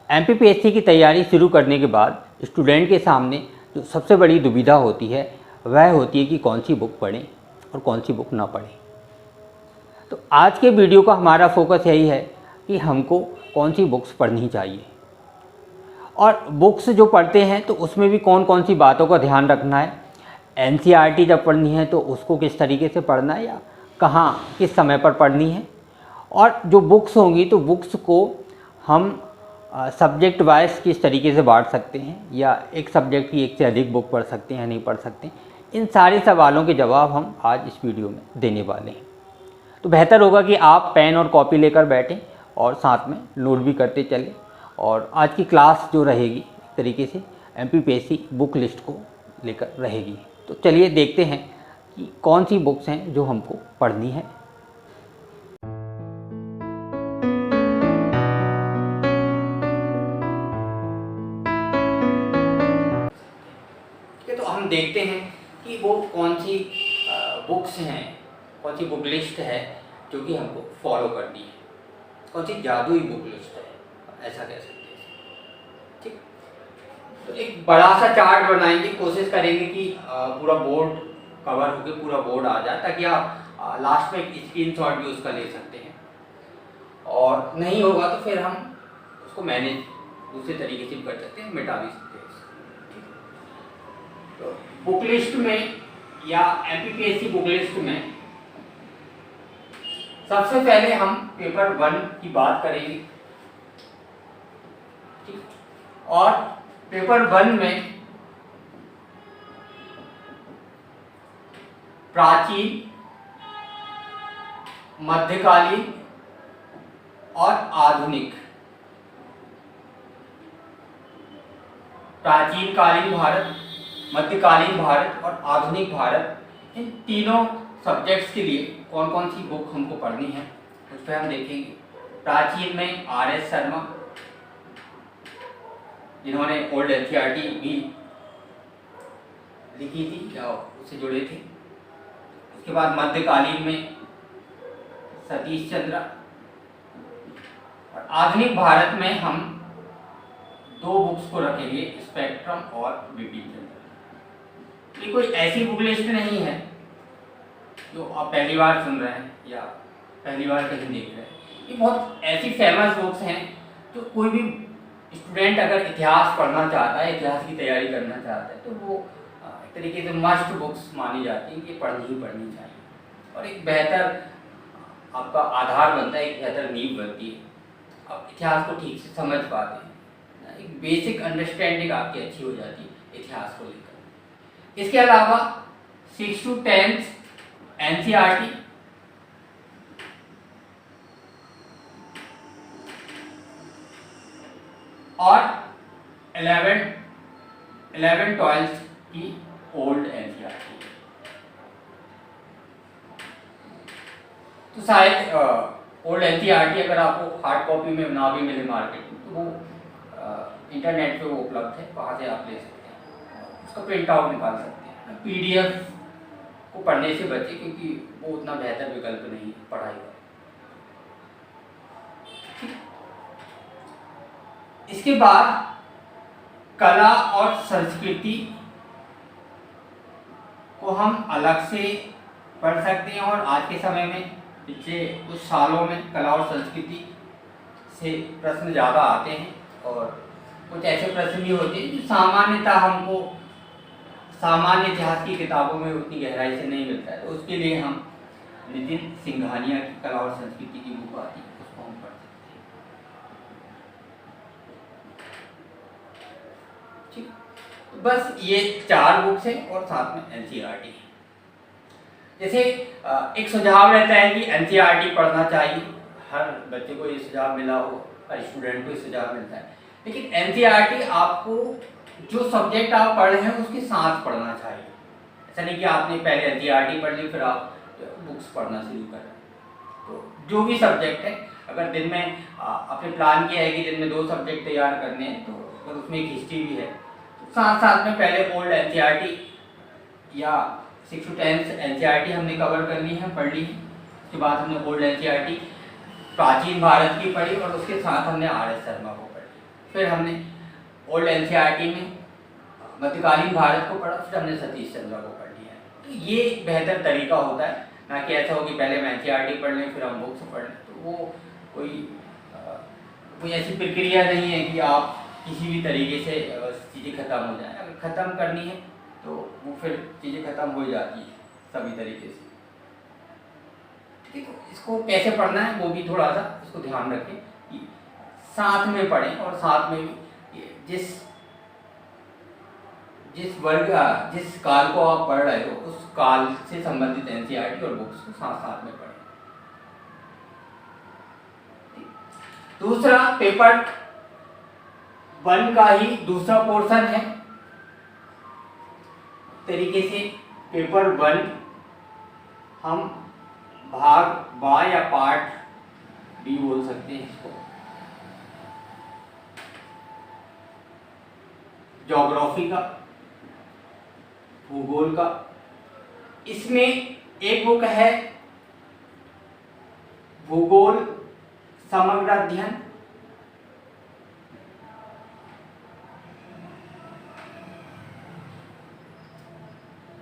MPPSC की तैयारी शुरू करने के बाद स्टूडेंट के सामने जो सबसे बड़ी दुविधा होती है वह होती है कि कौन सी बुक पढ़ें और कौन सी बुक ना पढ़ें। तो आज के वीडियो का हमारा फोकस यही है कि हमको कौन सी बुक्स पढ़नी चाहिए और बुक्स जो पढ़ते हैं तो उसमें भी कौन कौन सी बातों का ध्यान रखना है। एनसीईआरटी जब पढ़नी है तो उसको किस तरीके से पढ़ना है या कहाँ किस समय पर पढ़नी है, और जो बुक्स होंगी तो बुक्स को हम सब्जेक्ट वाइज किस तरीके से बांट सकते हैं या एक सब्जेक्ट की एक से अधिक बुक पढ़ सकते हैं या नहीं पढ़ सकते। इन सारे सवालों के जवाब हम आज इस वीडियो में देने वाले हैं। तो बेहतर होगा कि आप पेन और कॉपी लेकर बैठें और साथ में नोट भी करते चलें। और आज की क्लास जो रहेगी एक तरीके से एमपीपीएससी बुक लिस्ट को लेकर रहेगी। तो चलिए देखते हैं कि कौन सी बुक्स हैं जो हमको पढ़नी है। तो हम देखते हैं कि वो कौन सी बुक्स हैं, कौन सी बुक लिस्ट है जो कि हमको फॉलो करनी है, कौन सी जादुई बुक लिस्ट है, ऐसा कह सकते हैं। ठीक, तो एक बड़ा सा चार्ट बनाएंगे, कोशिश करेंगे कि पूरा बोर्ड कवर होकर पूरा बोर्ड आ जाए ताकि आप लास्ट में एक स्क्रीनशॉट भी उसका ले सकते हैं। और नहीं होगा तो फिर हम उसको मैनेज दूसरे तरीके से भी कर सकते हैं, मिटा भी सकते हैं। तो बुक लिस्ट में या एमपीपीएससी बुक लिस्ट में सबसे पहले हम पेपर 1 की बात करेंगे। ठीक, और पेपर 1 में प्राचीन, मध्यकालीन और आधुनिक, प्राचीन कालीन भारत, मध्यकालीन भारत और आधुनिक भारत, इन तीनों सब्जेक्ट्स के लिए कौन कौन सी बुक हमको पढ़नी है उस पर हम देखेंगे। प्राचीन में आर.एस. शर्मा, जिन्होंने ओल्ड एनसीईआरटी भी लिखी थी या उससे जुड़े थे। उसके बाद मध्यकालीन में सतीश चंद्र, और आधुनिक भारत में हम 2 बुक्स को रखेंगे, स्पेक्ट्रम और बिपिन चंद्र। ये कोई ऐसी बुक लिस्ट नहीं है जो आप पहली बार सुन रहे हैं या पहली बार कहीं देख रहे हैं। ये बहुत ऐसी फेमस बुक्स हैं जो कोई भी स्टूडेंट अगर इतिहास पढ़ना चाहता है, इतिहास की तैयारी करना चाहता है, तो वो एक तरीके से मस्ट बुक्स मानी जाती हैं कि पढ़नी ही पढ़नी चाहिए और एक बेहतर आपका आधार बनता है, एक बेहतर नींव बनती है। आप इतिहास को ठीक से समझ पाते हैं, एक बेसिक अंडरस्टैंडिंग आपकी अच्छी हो जाती है इतिहास को लेकर। इसके अलावा 6 to 10 एनसीईआरटी, और 11-12 की ओल्ड एनसीईआरटी। तो शायद ओल्ड एनसीईआरटी अगर आपको हार्ड कॉपी में ना भी मिले मार्केट में, तो वो इंटरनेट पे वो उपलब्ध है, वहाँ से आप ले सकते हैं, उसका प्रिंट आउट निकाल सकते हैं। पीडीएफ को पढ़ने से बचे क्योंकि वो उतना बेहतर विकल्प नहीं है पढ़ाई का। इसके बाद कला और संस्कृति को हम अलग से पढ़ सकते हैं, और आज के समय में पिछले कुछ सालों में कला और संस्कृति से प्रश्न ज़्यादा आते हैं और कुछ ऐसे प्रश्न भी होते हैं जो सामान्यतः हमको सामान्य इतिहास की किताबों में उतनी गहराई से नहीं मिलता है। तो उसके लिए हम नितिन सिंघानिया की कला और संस्कृति की बुक आती है, उसको हम पढ़ सकते हैं। ठीक, तो बस ये 4 बुक्स हैं और साथ में एनसीईआरटी है। जैसे एक सुझाव रहता है कि एनसीईआरटी पढ़ना चाहिए, हर बच्चे को ये सुझाव मिला हो, हर स्टूडेंट को ये सुझाव मिलता है, लेकिन एनसीईआरटी आपको जो सब्जेक्ट आप पढ़ रहे हैं उसके साथ पढ़ना चाहिए। ऐसा नहीं कि आपने पहले एनसीईआरटी पढ़ ली फिर आप बुक्स पढ़ना शुरू कर रहे हैं। तो जो भी सब्जेक्ट है, अगर दिन में आपने प्लान किया है कि दिन में 2 सब्जेक्ट तैयार करने हैं, तो अगर उसमें एक हिस्ट्री भी है तो साथ साथ में पहले ओल्ड एनसीईआरटी या 6 to 10 एनसीईआरटी हमने कवर करनी है, पढ़ ली है। उसके बाद हमने ओल्ड एनसीईआरटी प्राचीन भारत की पढ़ी और उसके साथ हमने आर.एस. शर्मा को पढ़ी। फिर हमने ओल्ड एनसीईआरटी में मध्यकालीन भारत को पढ़ा, फिर हमने सतीश चंद्र को पढ़ लिया। तो ये बेहतर तरीका होता है, ना कि ऐसा हो कि पहले हम एनसीईआरटी पढ़ लें फिर हम बुक्स पढ़ लें। तो वो कोई ऐसी प्रक्रिया नहीं है कि आप किसी भी तरीके से चीज़ें ख़त्म हो जाए। अगर ख़त्म करनी है तो वो फिर चीज़ें ख़त्म हो जाती है सभी तरीके से। ठीक है, इसको कैसे पढ़ना है वो भी थोड़ा सा इसको ध्यान रखें कि साथ में पढ़ें, और साथ में भी जिस वर्ग जिस काल को आप पढ़ रहे हो उस काल से संबंधित एनसीईआरटी और बुक्स को साथ साथ में पढ़ें। दूसरा पेपर 1 का ही दूसरा पोर्शन है। तरीके से पेपर 1 हम भाग बा या पार्ट बी बोल सकते हैं इसको। ज्योग्राफी का, भूगोल का। इसमें एक बुक है भूगोल समग्र अध्ययन,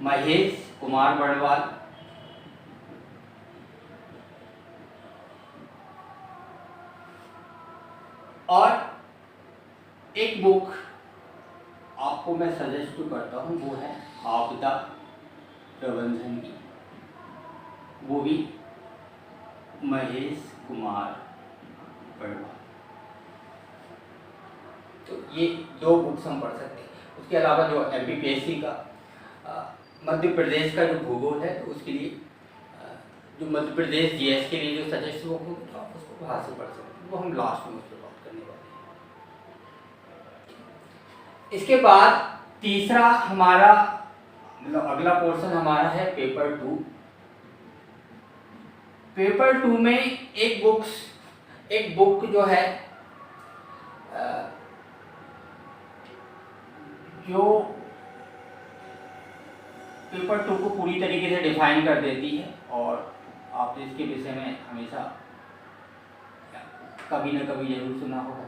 महेश कुमार बड़वाल। और एक बुक आपको मैं सजेस्ट करता हूँ, वो है आपदा प्रबंधन की, वो भी महेश कुमार बड़वाल। तो ये 2 बुक्स हम पढ़ सकते हैं। उसके अलावा जो एमपीपीएससी का मध्य प्रदेश का जो भूगोल है, तो उसके लिए जो मध्य प्रदेश जीएस के लिए जो सजेस्ट बुक होगी तो आप उसको बाहर से पढ़ सकते हैं, वो हम लास्ट में उसको बात करने वाले हैं। इसके बाद तीसरा हमारा मतलब अगला पोर्शन हमारा है पेपर 2। पेपर 2 में एक बुक जो है जो पेपर 2 को पूरी तरीके से डिफाइन कर देती है, और आपने इसके विषय में हमेशा कभी न कभी जरूर सुना होगा,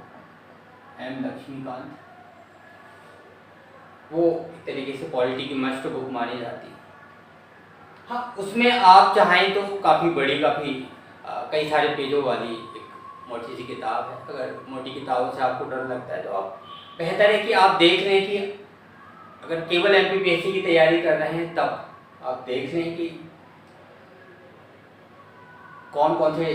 एम लक्ष्मीकांत। वो एक तरीके से पॉलिटी की मस्ट बुक मानी जाती है। हाँ, उसमें आप चाहें तो काफ़ी बड़ी, काफ़ी कई सारे पेजों वाली एक मोटी सी किताब है। अगर मोटी किताबों से आपको डर लगता है तो आप बेहतर है कि आप देख लें कि अगर केवल एमपीपीएससी की तैयारी कर रहे हैं तब आप देख लें कि कौन कौन से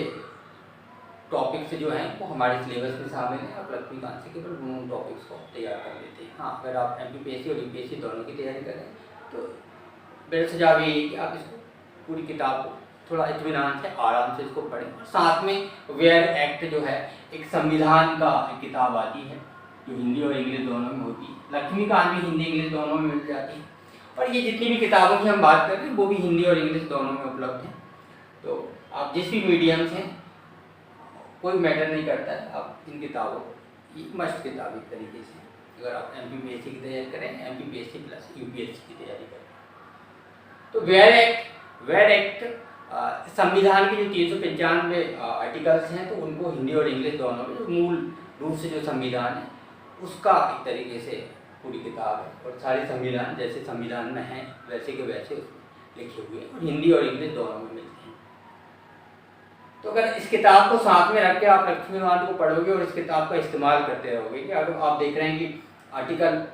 टॉपिक्स जो हैं वो हमारे सिलेबस में शामिल हैं। आप लक्ष्मीकांत से केवल उन टॉपिक्स को तैयार कर लेते हैं। हाँ, अगर आप एमपीपीएससी और यूपीएससी दोनों की तैयारी कर रहे हैं तो मेरा सुझाव ये है कि आप इसको पूरी किताब को थोड़ा इत्मीनान से आराम से इसको पढ़ें। साथ में वेयर एक्ट जो है एक संविधान का एक किताब आती है जो हिंदी और इंग्लिश दोनों में होती है। लक्ष्मीकांत भी हिंदी इंग्लिश दोनों में मिल जाती है, और ये जितनी भी किताबों की हम बात कर रहे हैं वो भी हिंदी और इंग्लिश दोनों में उपलब्ध हैं। तो आप जिस भी मीडियम से, कोई मैटर नहीं करता है, आप इन किताबों को ये मस्ट किताब एक तरीके से अगर आप एमपीपीएससी की तैयारी करें, एमपीपीएससी प्लस यूपीएससी की तैयारी करें। तो वेयर एक्ट संविधान के जो 395 आर्टिकल्स हैं तो उनको हिंदी और इंग्लिश दोनों में, जो मूल रूप से जो संविधान है उसका एक तरीके से पूरी किताब है, और सारे संविधान जैसे संविधान में हैं वैसे के वैसे उसमें लिखे हुए हैं, और हिंदी और इंग्लिश दोनों में मिलते हैं। तो अगर इस किताब को साथ में रख के आप लक्ष्मीकांत को पढ़ोगे और इस किताब का इस्तेमाल करते रहोगे, कि अगर आप देख रहे हैं कि आर्टिकल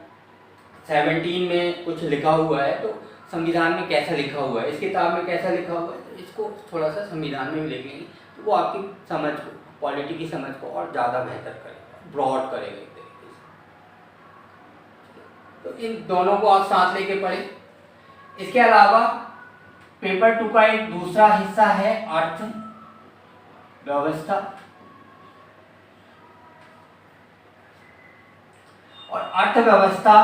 17 में कुछ लिखा हुआ है तो संविधान में कैसा लिखा हुआ है, इस किताब में कैसा लिखा हुआ है, तो इसको थोड़ा सा संविधान में भी लिख लेंगे तो वो आपकी समझ को, पॉलिटी की समझ को और ज़्यादा बेहतर करेगा, ब्रॉड करेगा एक तरीके से। तो इन दोनों को आप साथ लेके पढ़ें। इसके अलावा पेपर 2 का एक दूसरा हिस्सा है अर्थव्यवस्था, और अर्थव्यवस्था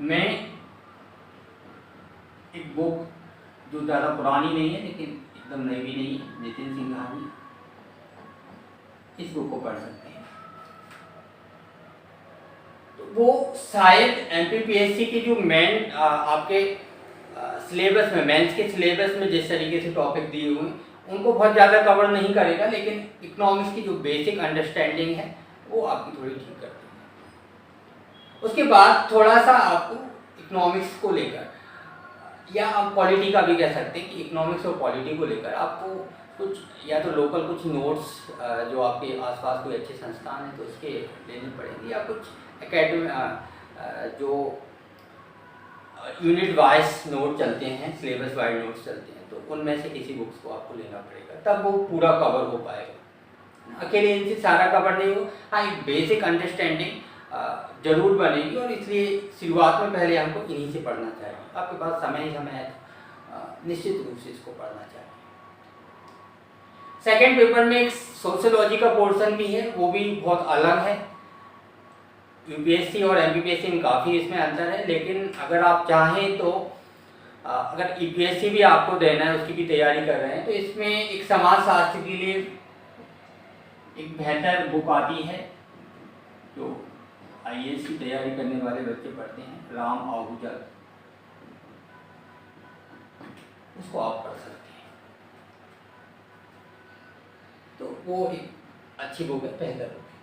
में एक बुक जो ज़्यादा पुरानी नहीं है लेकिन एकदम नई भी नहीं है, नितिन सिंघानी, इस बुक को पढ़ सकते हैं। तो वो शायद एमपीपीएससी की जो मेन आपके सिलेबस में, मेंस के सिलेबस में जिस तरीके से टॉपिक दिए हुए हैं उनको बहुत ज़्यादा कवर नहीं करेगा, लेकिन इकोनॉमिक्स की जो बेसिक अंडरस्टैंडिंग है वो आपकी थोड़ी ठीक करती है। उसके बाद थोड़ा सा आपको इकोनॉमिक्स को लेकर, या आप पॉलिटी का भी कह सकते हैं कि इकोनॉमिक्स और पॉलिटी को लेकर आपको कुछ या तो लोकल कुछ नोट्स जो आपके आसपास कोई अच्छे संस्थान हैं तो उसके लेने पड़ेंगे, या कुछ एकेडमी जो यूनिट वाइज नोट चलते हैं, सिलेबस वाइज नोट्स चलते हैं, तो उनमें से किसी बुक्स को आपको लेना पड़ेगा, तब वो पूरा कवर हो पाएगा। अकेले इनसे सारा कवर नहीं हो, हाँ एक बेसिक अंडरस्टैंडिंग जरूर बनेगी, और इसलिए शुरुआत में पहले हमको इन्हीं से पढ़ना चाहिए। आपके पास समय है निश्चित रूप से इसको पढ़ना चाहिए। सेकेंड पेपर में एक सोशियोलॉजी का पोर्शन भी है, वो भी बहुत अलग है। यूपीएससी और एमपीपीएससी में काफ़ी इसमें अंतर है, लेकिन अगर आप चाहें तो अगर यूपीएससी भी आपको देना है, उसकी भी तैयारी कर रहे हैं, तो इसमें एक समाजशास्त्र के लिए एक बेहतर बुक आती है जो आईएएस की तैयारी करने वाले बच्चे पढ़ते हैं, राम आहूजा, उसको आप पढ़ सकते हैं। तो वो एक अच्छी बुक है, बेहतर बुक है।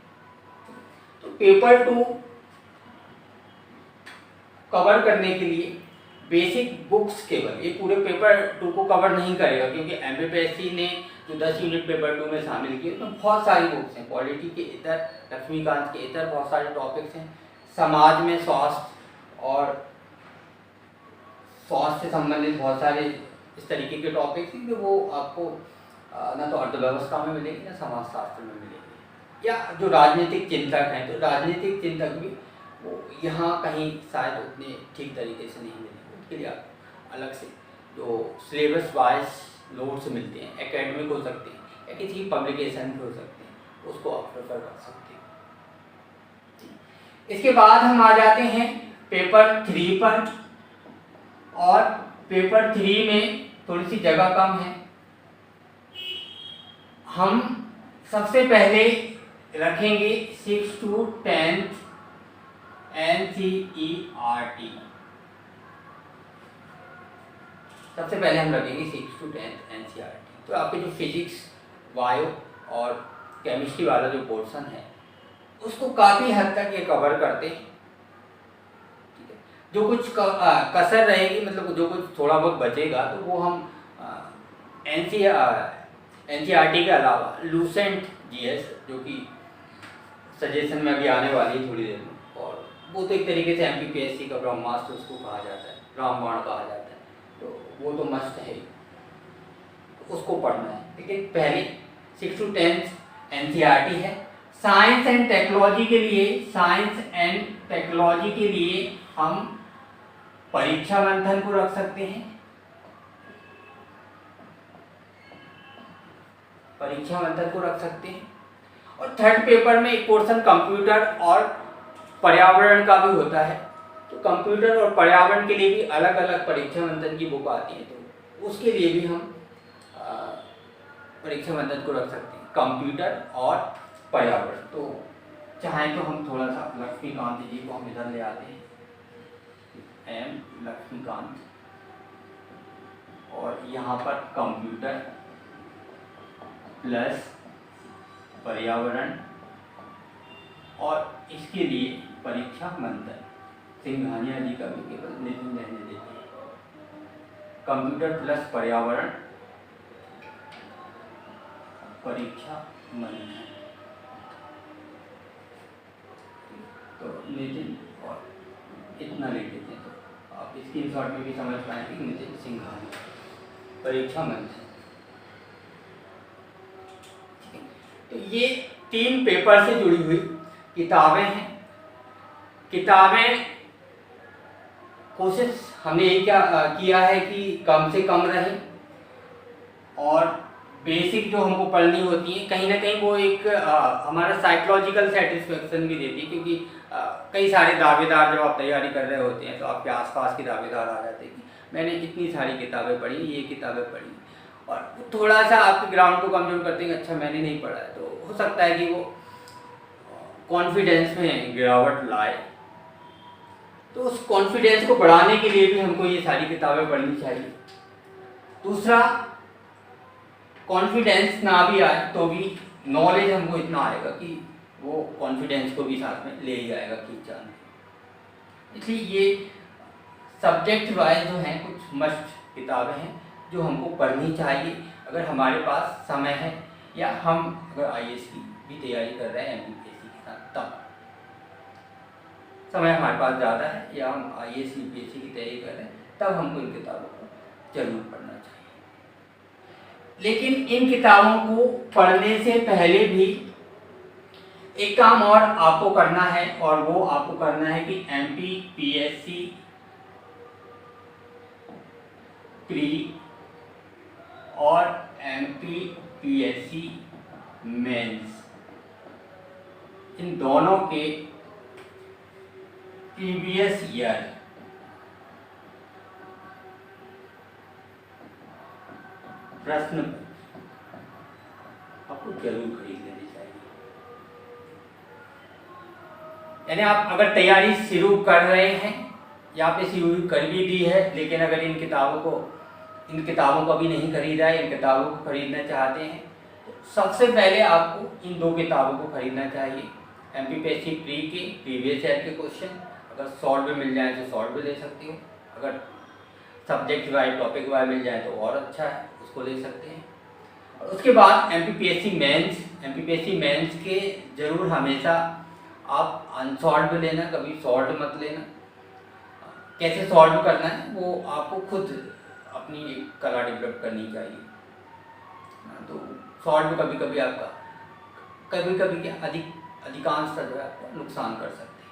तो पेपर 2 कवर करने के लिए बेसिक बुक्स केवल, ये पूरे पेपर 2 को कवर नहीं करेगा, क्योंकि एमपीपीएससी ने जो 10 यूनिट पेपर 2 में शामिल किए उसमें बहुत सारी बुक्स हैं। पॉलिटी के इतर, लक्ष्मीकांत के इतर बहुत सारे टॉपिक्स हैं। समाज में स्वास्थ्य और स्वास्थ्य से संबंधित बहुत सारे इस तरीके के टॉपिक्स हैं, तो वो आपको ना तो अर्थव्यवस्था में मिलेगी ना समाजशास्त्र में मिलेगी। या जो राजनीतिक चिंतक हैं, तो राजनीतिक चिंतक भी वो यहाँ कहीं शायद उतने ठीक तरीके से नहीं मिलेंगे, उसके लिए आप अलग से जो सिलेबस वाइज नोट्स मिलते हैं, एकेडमिक हो सकते हैं या किसी पब्लिकेशन के हो सकते हैं, उसको आप प्रेफर कर सकते हैं। इसके बाद हम आ जाते हैं पेपर 3 पर, और पेपर 3 में थोड़ी सी जगह कम है। हम सबसे पहले रखेंगे 6 to 10th NCERT। सबसे पहले हम रखेंगे 6 to 10th NCERT। तो आपके जो फिजिक्स, बायो और केमिस्ट्री वाला जो पोर्शन है उसको काफ़ी हद तक ये कवर करते हैं। ठीक है, जो कुछ कसर रहेगी, मतलब जो कुछ थोड़ा बहुत बचेगा, तो वो हम NCERT के अलावा लूसेंट जीएस, जो कि सजेशन में अभी आने वाली है थोड़ी देर में, और वो तो एक तरीके से एमपीपीएससी का ब्रह्मास्त्र उसको कहा जाता है, रामबाण कहा जाता है, तो वो तो मस्त है, उसको पढ़ना है। लेकिन पहले 6 to 10th NCERT है। साइंस एंड टेक्नोलॉजी के लिए, हम परीक्षा मंथन को रख सकते हैं। और थर्ड पेपर में एक पोर्शन कंप्यूटर और पर्यावरण का भी होता है, तो कंप्यूटर और पर्यावरण के लिए भी अलग अलग परीक्षा मंथन की बुक आती है, तो उसके लिए भी हम परीक्षा मंथन को रख सकते हैं, कंप्यूटर और पर्यावरण। तो चाहें तो हम थोड़ा सा लक्ष्मीकांत जी को हम इधर ले आते हैं, एम लक्ष्मीकांत, और यहाँ पर कंप्यूटर प्लस पर्यावरण, और इसके लिए परीक्षा मंथन सिंघानिया जी का भी केवल नितिन रहने देते हैं। कंप्यूटर प्लस पर्यावरण, परीक्षा मंथन, तो नितिन और इतना लिख देते हैं, तो आप स्क्रीनशॉट में भी समझ पाएंगे कि नितिन सिंघानिया, परीक्षा मंथन। तो ये 3 पेपर से जुड़ी हुई किताबें हैं। कोशिश हमने यही किया है कि कम से कम रहे, और बेसिक जो हमको पढ़नी होती है कहीं ना कहीं वो एक हमारा साइकोलॉजिकल सेटिस्फेक्शन भी देती है, क्योंकि कई सारे दावेदार जब आप तैयारी कर रहे होते हैं तो आपके आसपास के दावेदार आ जाते हैं कि मैंने इतनी सारी किताबें पढ़ी, ये किताबें पढ़ी, और थोड़ा सा आपके ग्राउंड को कमजोर करते हैं, अच्छा मैंने नहीं पढ़ा है, तो हो सकता है कि वो कॉन्फिडेंस में गिरावट लाए। तो उस कॉन्फिडेंस को बढ़ाने के लिए भी हमको ये सारी किताबें पढ़नी चाहिए। दूसरा, कॉन्फिडेंस ना भी आए तो भी नॉलेज हमको इतना आएगा कि वो कॉन्फिडेंस को भी साथ में ले ही आएगा खींच जाने। इसलिए ये सब्जेक्ट वाइज जो हैं कुछ मस्ट किताबें हैं जो हमको पढ़नी चाहिए अगर हमारे पास समय है, या हम अगर आईएएस की भी तैयारी कर रहे हैं एमपीपीएससी के साथ, तब समय हमारे पास ज़्यादा है या हम आईएएस यूपीएससी की तैयारी कर रहे हैं, तब हमको इन किताबों को जरूर पढ़ना चाहिए। लेकिन इन किताबों को पढ़ने से पहले भी एक काम और आपको करना है, और वो आपको करना है कि एमपीपीएससी प्री और एमपीपीएससी मेंस, इन दोनों के प्रीवियस ईयर प्रश्न आपको जरूर खरीद लेनी चाहिए। यानी आप अगर तैयारी शुरू कर रहे हैं या पे शुरू कर भी दी है, लेकिन अगर इन किताबों को भी नहीं खरीदा है, इन किताबों को खरीदना चाहते हैं, तो सबसे पहले आपको इन 2 किताबों को खरीदना चाहिए। एमपीपीएससी प्री के प्रीवियस ईयर के क्वेश्चन अगर शॉर्ट में मिल जाए तो शॉर्ट में ले सकते हो, अगर सब्जेक्ट वाइज टॉपिक वाइज मिल जाए तो और अच्छा है, उसको ले सकते हैं। और उसके बाद एमपीपीएससी मेंस के जरूर हमेशा आप अनसॉल्व लेना, कभी सॉल्व मत लेना। कैसे सॉल्व करना है वो आपको खुद अपनी एक कला डेवलप करनी चाहिए। तो सॉल्व कभी कभी क्या अधिकांशतः जो है आपको नुकसान कर सकते हैं।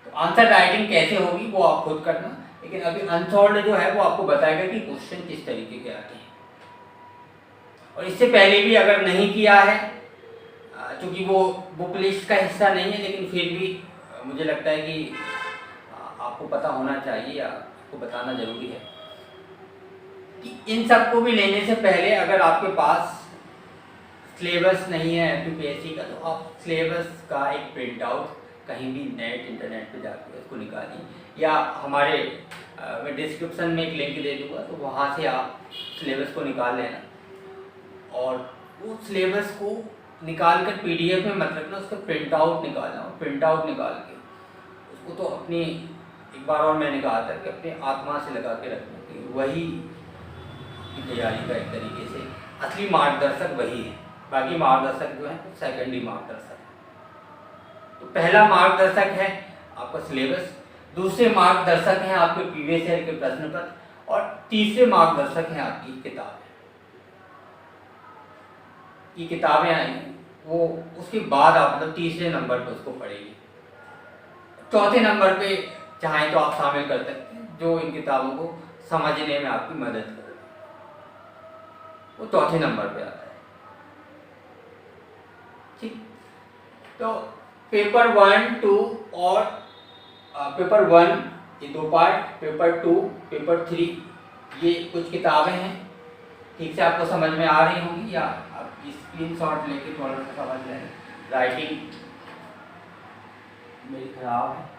तो आंसर राइटिंग कैसे होगी वो आप खुद करना, लेकिन अभी अनसॉल्व जो है वो आपको बताएगा कि क्वेश्चन किस तरीके के आते हैं। और इससे पहले भी अगर नहीं किया है, क्योंकि वो बुक लिस्ट का हिस्सा नहीं है, लेकिन फिर भी मुझे लगता है कि आपको पता होना चाहिए या आपको बताना जरूरी है कि इन सब को भी लेने से पहले अगर आपके पास सिलेबस नहीं है एमपीपीएससी का, तो आप सिलेबस का एक प्रिंट आउट कहीं भी इंटरनेट पे जाकर उसको निकालिए, या हमारे मैं डिस्क्रिप्शन में एक लिंक दे दूँगा, तो वहाँ से आप सिलेबस को निकाल लेना। और वो सिलेबस को निकाल कर पीडीएफ में मत रखना, उसका प्रिंट आउट निकालना। प्रिंट आउट निकाल के उसको तो अपनी, एक बार और मैंने कहा था कि अपनी आत्मा से लगा के रखना, कि वही तैयारी का एक तरीके से असली मार्गदर्शक वही है। बाकी मार्गदर्शक जो है सेकेंडरी मार्गदर्शक है। तो पहला मार्गदर्शक है आपका सिलेबस, दूसरे मार्गदर्शक हैं आपके प्रीवियस ईयर के प्रश्न पत्र, और तीसरे मार्गदर्शक हैं आपकी किताबें। ये किताबें आई वो उसके बाद आप मतलब तीसरे नंबर पे उसको पढ़ेंगे। चौथे नंबर पे चाहें तो आप शामिल कर सकते हैं जो इन किताबों को समझने में आपकी मदद करे, वो चौथे नंबर पे आता है। ठीक, तो पेपर 1, 2 और पेपर 1 ये 2 पार्ट, पेपर 2, पेपर 3 ये कुछ किताबें हैं। ठीक से आपको समझ में आ रही होंगी, या आप स्क्रीनशॉट लेके थोड़ा सा समझ लें। राइटिंग मेरी खराब है।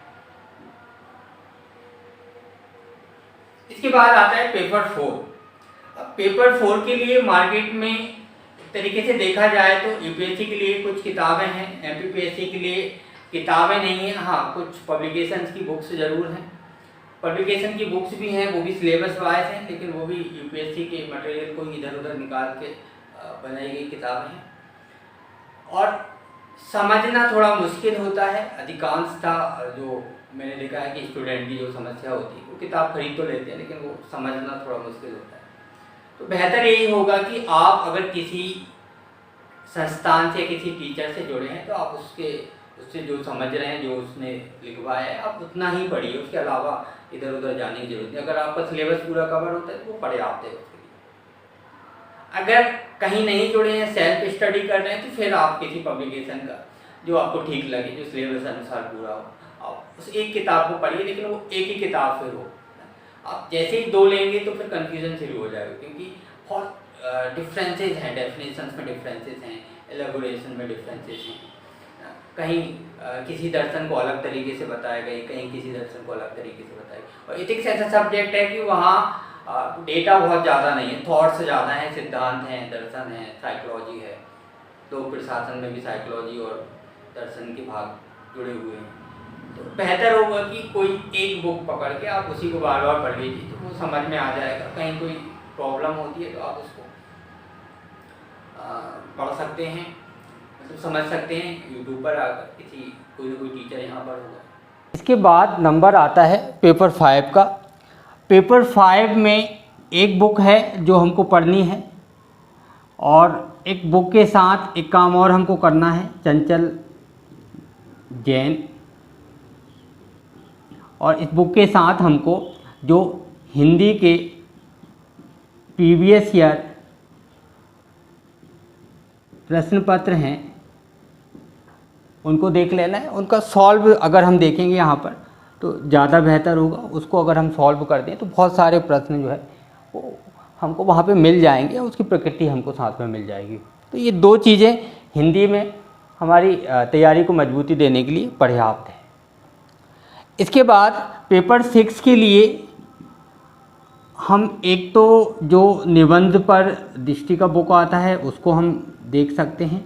इसके बाद आता है पेपर 4। अब पेपर 4 के लिए मार्केट में एक तरीके से देखा जाए तो यूपीएससी के लिए कुछ किताबें हैं, एमपीपीएससी के लिए किताबें नहीं हैं। हाँ, कुछ पब्लिकेशंस की बुक्स जरूर हैं। पब्लिकेशन की बुक्स भी हैं, वो भी सिलेबस वाइज हैं, लेकिन वो भी यूपीएससी के मटेरियल को इधर उधर निकाल के बनाई गई किताबें हैं। और समझना थोड़ा मुश्किल होता है। अधिकांशतः जो मैंने देखा है कि स्टूडेंट की जो समस्या होती है, वो किताब खरीद तो लेते हैं, लेकिन वो समझना थोड़ा मुश्किल होता है। तो बेहतर यही होगा कि आप अगर किसी संस्थान से, किसी टीचर से जुड़े हैं, तो आप उससे जो समझ रहे हैं, जो उसने लिखवाया है, आप उतना ही पढ़िए। उसके अलावा इधर उधर जाने की जरूरत नहीं। अगर आपका सिलेबस पूरा कवर होता है तो वो पर्याप्त है उसके लिए। अगर कहीं नहीं जुड़े हैं, सेल्फ स्टडी कर रहे हैं, तो फिर आप किसी पब्लिकेशन का जो आपको ठीक लगे, जो सिलेबस अनुसार पूरा हो, आप उस एक किताब को पढ़िए, लेकिन वो एक ही किताब फिर हो। आप जैसे ही 2 लेंगे तो फिर कन्फ्यूजन शुरू हो जाएगा, क्योंकि बहुत डिफरेंसेस हैं, डेफिनेशंस में डिफरेंसेस हैं, एलेबोरेशन में डिफरेंसेस हैं। कहीं किसी दर्शन को अलग तरीके से बताया गया, कहीं किसी दर्शन को अलग तरीके से बताया गया। और एथिक्स ऐसा सब्जेक्ट है कि वहाँ डेटा बहुत ज़्यादा नहीं है, थॉट्स ज़्यादा हैं, सिद्धांत हैं, दर्शन है, साइकोलॉजी है, तो प्रशासन में भी साइकोलॉजी और दर्शन के भाग जुड़े हुए हैं। तो बेहतर होगा कि कोई एक बुक पकड़ के आप उसी को बार बार पढ़ लीजिए, तो वो समझ में आ जाएगा। कहीं कोई प्रॉब्लम होती है तो आप उसको पढ़ सकते हैं, मतलब समझ सकते हैं। यूट्यूब पर आकर कोई ना कोई टीचर यहाँ पर होगा। इसके बाद नंबर आता है पेपर 5 का। पेपर 5 में एक बुक है जो हमको पढ़नी है, और एक बुक के साथ एक काम और हमको करना है, चंचल जैन। और इस बुक के साथ हमको जो हिंदी के प्रीवियस ईयर प्रश्न पत्र हैं उनको देख लेना है। उनका सॉल्व अगर हम देखेंगे यहाँ पर तो ज़्यादा बेहतर होगा। उसको अगर हम सॉल्व कर दें तो बहुत सारे प्रश्न जो है वो हमको वहाँ पे मिल जाएंगे, और उसकी प्रकृति हमको साथ में मिल जाएगी। तो ये दो चीज़ें हिंदी में हमारी तैयारी को मजबूती देने के लिए पर्याप्त है। इसके बाद पेपर 6 के लिए हम एक तो जो निबंध पर दृष्टि का बुक आता है उसको हम देख सकते हैं,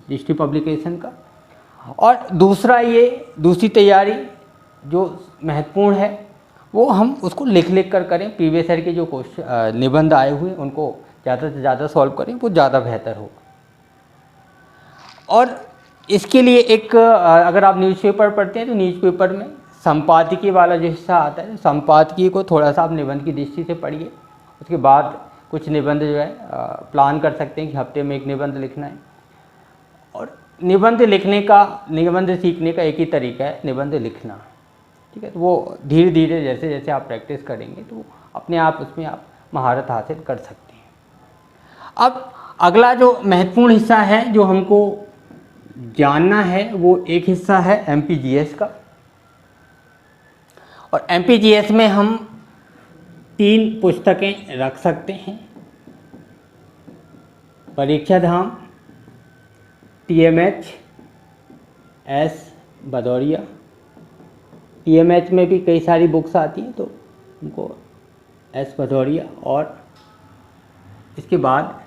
दृष्टि पब्लिकेशन का। और दूसरा ये दूसरी तैयारी जो महत्वपूर्ण है वो हम उसको लिख कर करें। प्रीवियस ईयर के जो क्वेश्चन निबंध आए हुए उनको ज़्यादा से ज़्यादा सॉल्व करें, वो ज़्यादा बेहतर होगा। और इसके लिए एक अगर आप न्यूज़पेपर पढ़ते हैं तो न्यूज़पेपर में संपादकीय वाला जो हिस्सा आता है, संपादकीय को थोड़ा सा आप निबंध की दृष्टि से पढ़िए। उसके बाद कुछ निबंध जो है प्लान कर सकते हैं कि हफ्ते में एक निबंध लिखना है। और निबंध लिखने का, निबंध सीखने का एक ही तरीका है, निबंध लिखना। ठीक है, तो वो धीरे धीरे जैसे जैसे आप प्रैक्टिस करेंगे तो अपने आप उसमें आप महारत हासिल कर सकते हैं। अब अगला जो महत्वपूर्ण हिस्सा है जो हमको जानना है वो एक हिस्सा है MPGS का। और MPGS में हम 3 पुस्तकें रख सकते हैं, परीक्षा धाम, TMH, S भदौरिया। TMH में भी कई सारी बुक्स आती हैं, तो हमको S भदौरिया। और इसके बाद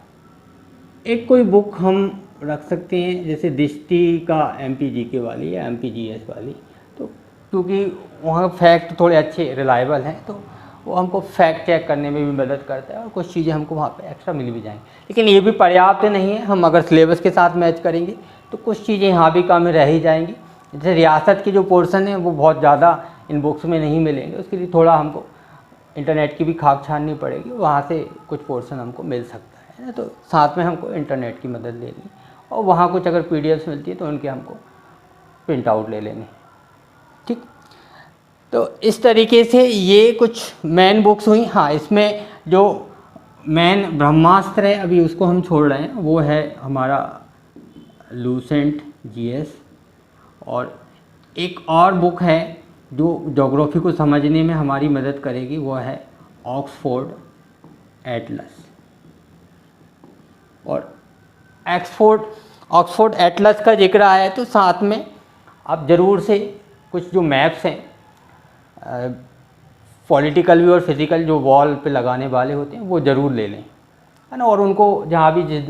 एक कोई बुक हम रख सकते हैं जैसे दृष्टि का MPGK वाली या MPGS वाली, तो क्योंकि वहाँ फैक्ट थोड़े अच्छे रिलायबल हैं, तो वो हमको फैक्ट चेक करने में भी मदद करता है, और कुछ चीज़ें हमको वहाँ पे एक्स्ट्रा मिल भी जाएंगी। लेकिन ये भी पर्याप्त नहीं है। हम अगर सिलेबस के साथ मैच करेंगे तो कुछ चीज़ें यहाँ भी कम रह ही जाएंगी। जैसे रियासत के जो पोर्शन है वो बहुत ज़्यादा इन बुक्स में नहीं मिलेंगे, उसके लिए थोड़ा हमको इंटरनेट की भी खाक छाननी पड़ेगी, वहाँ से कुछ पोर्शन हमको मिल सकता है ना। तो साथ में हमको इंटरनेट की मदद लेनी, और वहाँ कुछ अगर PDFs मिलती है तो उनके हमको प्रिंट आउट ले लेने। ठीक, तो इस तरीके से ये कुछ मेन बुक्स हुई। हाँ, इसमें जो मेन ब्रह्मास्त्र है अभी उसको हम छोड़ रहे हैं, वो है हमारा लूसेंट GS। और एक और बुक है जो ज्योग्राफी को समझने में हमारी मदद करेगी, वो है ऑक्सफोर्ड एटलस। और ऑक्सफोर्ड एटलस का जिक्र आया है तो साथ में आप ज़रूर से कुछ जो मैप्स हैं पॉलिटिकल भी और फिज़िकल जो वॉल पे लगाने वाले होते हैं वो ज़रूर ले लें, है ना। और उनको जहाँ भी जिस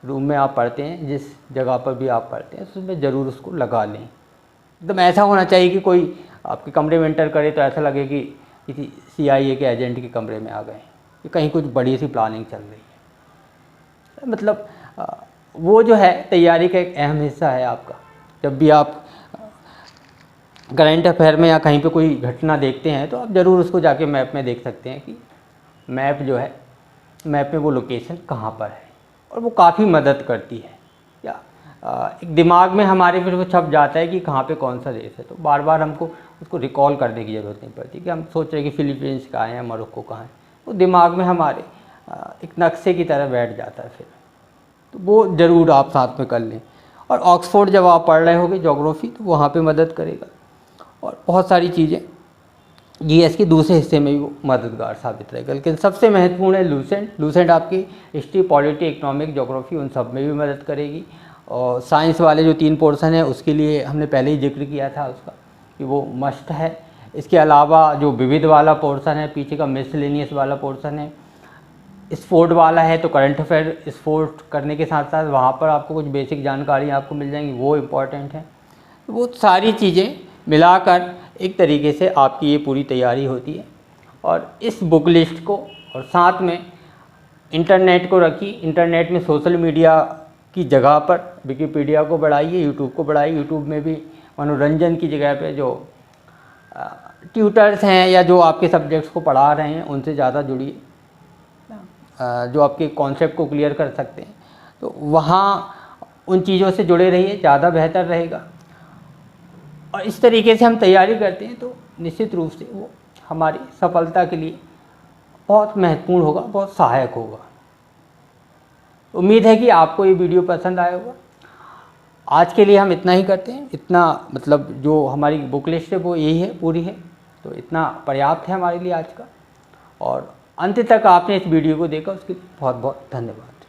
रूम में आप पढ़ते हैं, जिस जगह पर भी आप पढ़ते हैं, उसमें ज़रूर उसको लगा लें। एकदम ऐसा होना चाहिए कि कोई आपके कमरे में एंटर करे तो ऐसा लगे कि किसी CIA के एजेंट के कमरे में आ गए, कि कहीं कुछ बड़ी सी प्लानिंग चल रही है। मतलब वो जो है तैयारी का एक अहम हिस्सा है आपका। जब भी आप करंट अफेयर में या कहीं पे कोई घटना देखते हैं तो आप ज़रूर उसको जाके मैप में देख सकते हैं कि मैप जो है, मैप में वो लोकेशन कहाँ पर है, और वो काफ़ी मदद करती है। या एक दिमाग में हमारे फिर वो छप जाता है कि कहाँ पे कौन सा देश है, तो बार बार हमको उसको रिकॉल करने की ज़रूरत नहीं पड़ती कि हम सोच रहे हैं कि फिलीपींस कहाँ है या मोरक्को कहाँ है। वो दिमाग में हमारे एक नक्शे की तरह बैठ जाता है फिर, तो वो ज़रूर आप साथ में कर लें। और ऑक्सफोर्ड जब आप पढ़ रहे होगे ज्योग्राफी तो वहाँ पे मदद करेगा, और बहुत सारी चीज़ें GS के दूसरे हिस्से में भी वो मददगार साबित रहेगा। लेकिन सबसे महत्वपूर्ण है लूसेंट आपकी हिस्ट्री, पॉलिटी, इकोनॉमिक, ज्योग्राफी उन सब में भी मदद करेगी। और साइंस वाले जो 3 पोर्शन है उसके लिए हमने पहले ही जिक्र किया था उसका कि वो मस्ट है। इसके अलावा जो विविध वाला पोर्शन है, पीछे का मिसलेनियस वाला पोर्शन है, स्पोर्ट वाला है तो करंट अफेयर स्पोर्ट करने के साथ साथ वहाँ पर आपको कुछ बेसिक जानकारी आपको मिल जाएंगी, वो इम्पॉर्टेंट है। वो सारी चीज़ें मिलाकर एक तरीके से आपकी ये पूरी तैयारी होती है। और इस बुक लिस्ट को और साथ में इंटरनेट को रखिए, इंटरनेट में सोशल मीडिया की जगह पर विकिपीडिया को बढ़ाइए, यूट्यूब को बढ़ाइए। यूट्यूब में भी मनोरंजन की जगह पे जो ट्यूटर्स हैं या जो आपके सब्जेक्ट्स को पढ़ा रहे हैं उनसे ज़्यादा जुड़िए, जो आपके कॉन्सेप्ट को क्लियर कर सकते हैं, तो वहाँ उन चीज़ों से जुड़े रहिए, ज़्यादा बेहतर रहेगा। और इस तरीके से हम तैयारी करते हैं तो निश्चित रूप से वो हमारी सफलता के लिए बहुत महत्वपूर्ण होगा, बहुत सहायक होगा। उम्मीद है कि आपको ये वीडियो पसंद आया होगा। आज के लिए हम इतना ही करते हैं, इतना मतलब जो हमारी बुक लिस्ट है वो यही है, पूरी है, तो इतना पर्याप्त है हमारे लिए आज का। और अंत तक आपने इस वीडियो को देखा उसके लिए बहुत बहुत धन्यवाद।